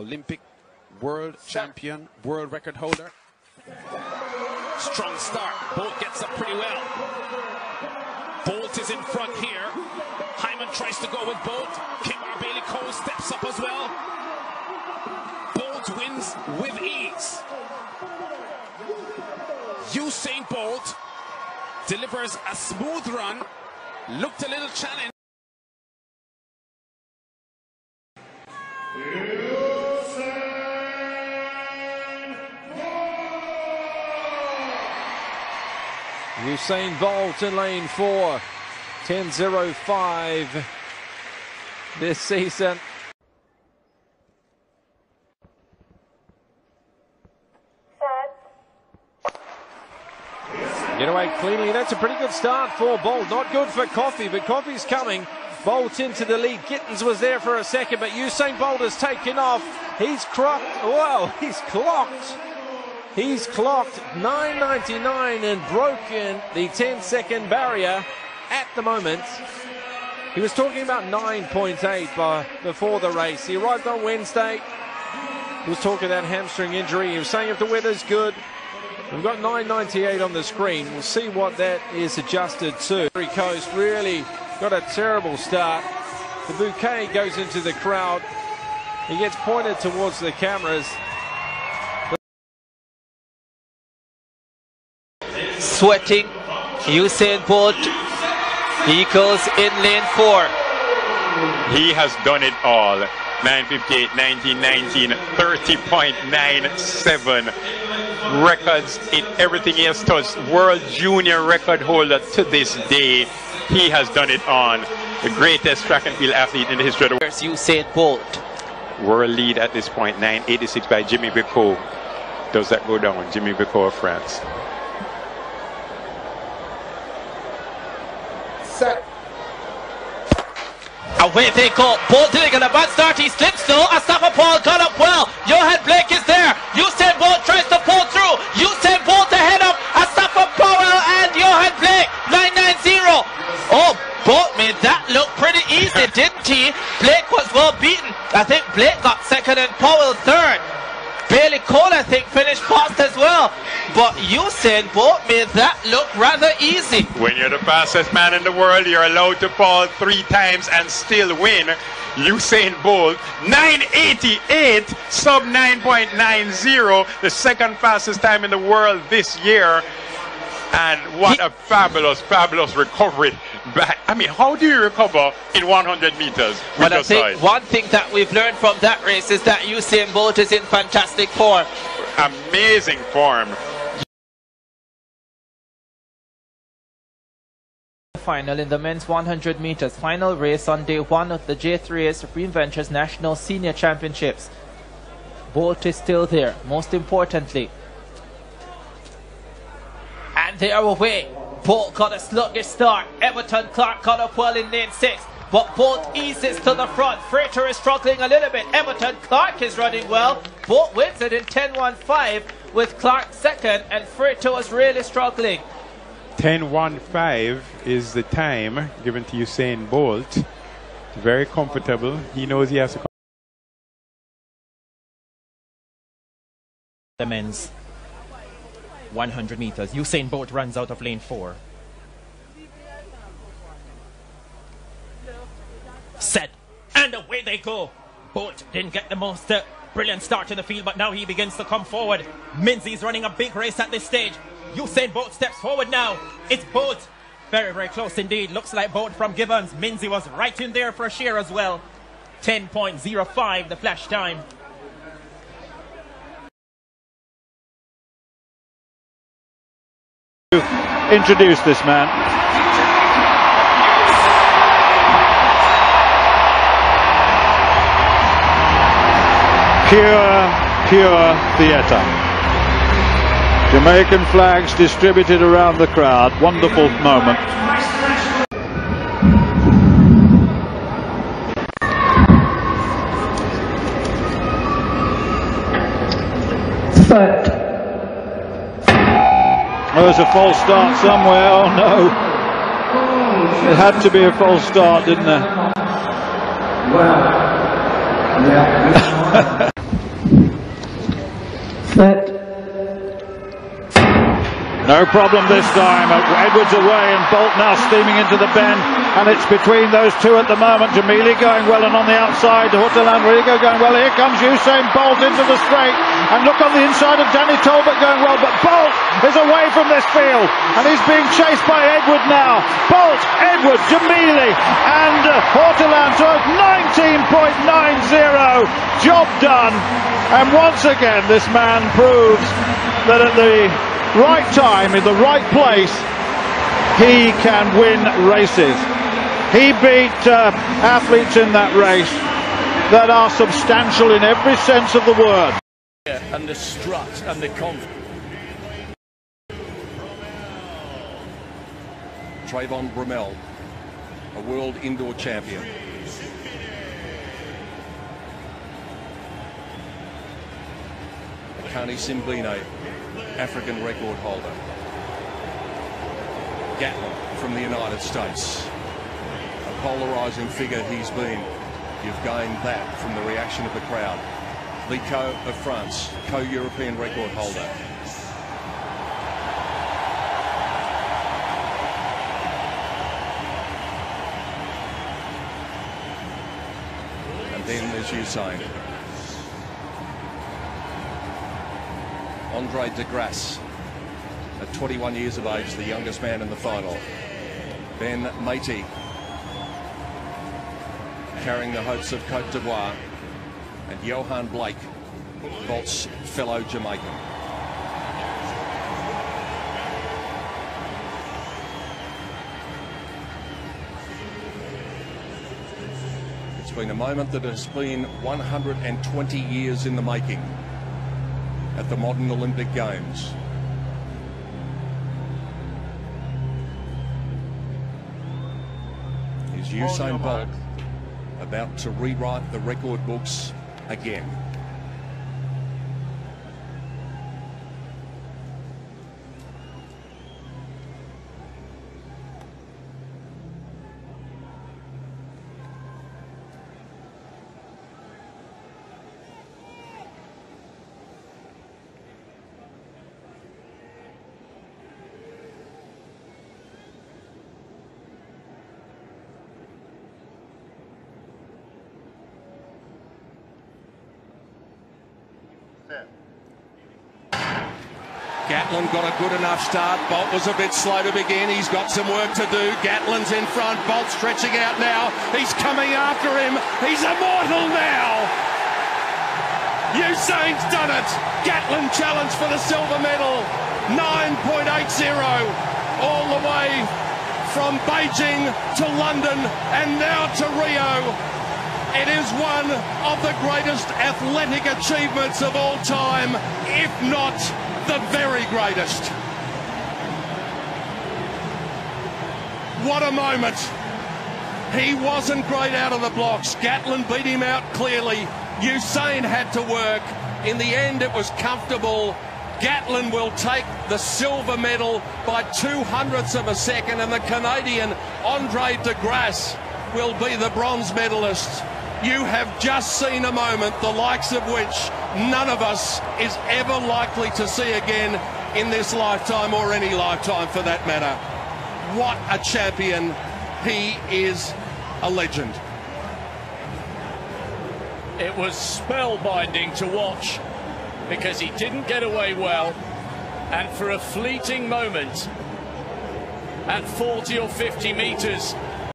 Olympic world champion, world record holder. Strong start. Bolt gets up pretty well. Bolt is in front here. Hyman tries to go with Bolt. Kimar Bailey Cole steps up as well. Bolt wins with ease. Usain Bolt delivers a smooth run. Looked a little challenged. Usain Bolt in lane 4, 10.05 this season. Get away cleanly. That's a pretty good start for Bolt. Not good for Coffey, but Coffey's coming. Bolt into the lead. Gittins was there for a second, but Usain Bolt has taken off. He's clocked. Well, he's clocked. He's clocked 9.99 and broken the 10-second barrier at the moment. He was talking about 9.8 before the race. He arrived on Wednesday. He was talking about hamstring injury. He was saying if the weather's good. We've got 9.98 on the screen. We'll see what that is adjusted to. Coast really got a terrible start. The bouquet goes into the crowd. He gets pointed towards the cameras. Sweating, Usain Bolt, he goes in lane 4. He has done it all. 9:58, 19:19, 30.97 records in everything he has touched. World junior record holder to this day. He has done it on. The greatest track and field athlete in the history of the world. There's Usain Bolt. World lead at this point, 9.86 by Jimmy Bicot. Does that go down? Jimmy Bicot of France. Set. Away they go. Bolt didn't get a bad start. He slips though. Asafa Paul got up well. Johan Blake is there. Usain Bolt tries to pull through. Usain Bolt ahead of Asafa Powell and Johan Blake. 9.90. Oh, Bolt made that look pretty easy, didn't he? Blake was well beaten. I think Blake got second and Powell third. Bailey Cole, I think, finished fast as well. But Usain Bolt made that look rather easy. When you're the fastest man in the world, you're allowed to fall 3 times and still win. Usain Bolt, 9.88, sub 9.90, the second fastest time in the world this year. And what a fabulous, fabulous recovery back. I mean, how do you recover in 100 meters? Well, I think one thing that we've learned from that race is that Usain Bolt is in fantastic form. Amazing form. Final in the men's 100 meters. Final race on day 1 of the J3A Supreme Ventures National Senior Championships. Bolt is still there, most importantly. And they are away. Bolt got a sluggish start. Everton Clark got up well in lane 6. But Bolt eases to the front. Freighter is struggling a little bit. Everton Clark is running well. Bolt wins it in 10.15 with Clark second, and Freighter was really struggling. 10.15 is the time given to Usain Bolt. Very comfortable. He knows he has to. The men's 100 meters. Usain Bolt runs out of lane 4. Set. And away they go. Bolt didn't get the most brilliant start in the field, but now he begins to come forward. Minzy's running a big race at this stage. Usain Bolt steps forward now. It's Bolt. Very, very close indeed. Looks like Bolt from Gibbons. Minzy was right in there for a share as well. 10.05 the flash time. Introduce this man. Pure theatre. Jamaican flags distributed around the crowd. Wonderful moment. But There's a false start somewhere. Oh no. It had to be a false start, didn't there? Set. No problem this time. Edwards away and Bolt now steaming into the bend, and it's between those two at the moment. Jamili going well and on the outside, Horteland Rigo going well. Here comes Usain Bolt into the straight, and look on the inside of Danny Talbot going well, but Bolt is away from this field and he's being chased by Edward now. Bolt, Edward, Jamili and Horteland to 19.90. Job done, and once again this man proves that at the right time, in the right place, he can win races. He beat athletes in that race that are substantial in every sense of the word. And the strut and the confidence. Trayvon Bromell, a world indoor champion. Kani Simbine, African record holder. Gatlin from the United States. A polarising figure he's been. You've gained that from the reaction of the crowd. Lico of France, co-European record holder. And then there's Usain. Andre de Grasse, at 21 years of age, the youngest man in the final. Ben Matey, carrying the hopes of Cote d'Ivoire. And Johan Blake, Bolt's fellow Jamaican. It's been a moment that has been 120 years in the making at the modern Olympic Games. Is Usain Bolt about to rewrite the record books again? Gatlin got a good enough start. Bolt was a bit slow to begin. He's got some work to do. Gatlin's in front. Bolt stretching out now. He's coming after him. He's immortal now. Usain's done it. Gatlin challenged for the silver medal. 9.80 all the way from Beijing to London and now to Rio. It is one of the greatest athletic achievements of all time, if not the very greatest. What a moment. He wasn't great out of the blocks. Gatlin beat him out clearly. Usain had to work. In the end, it was comfortable. Gatlin will take the silver medal by 200ths of a second, and the Canadian Andre de Grasse will be the bronze medalist. You have just seen a moment the likes of which none of us is ever likely to see again in this lifetime, or any lifetime for that matter. What a champion. He is a legend. It was spellbinding to watch because he didn't get away well, and for a fleeting moment at 40 or 50 metres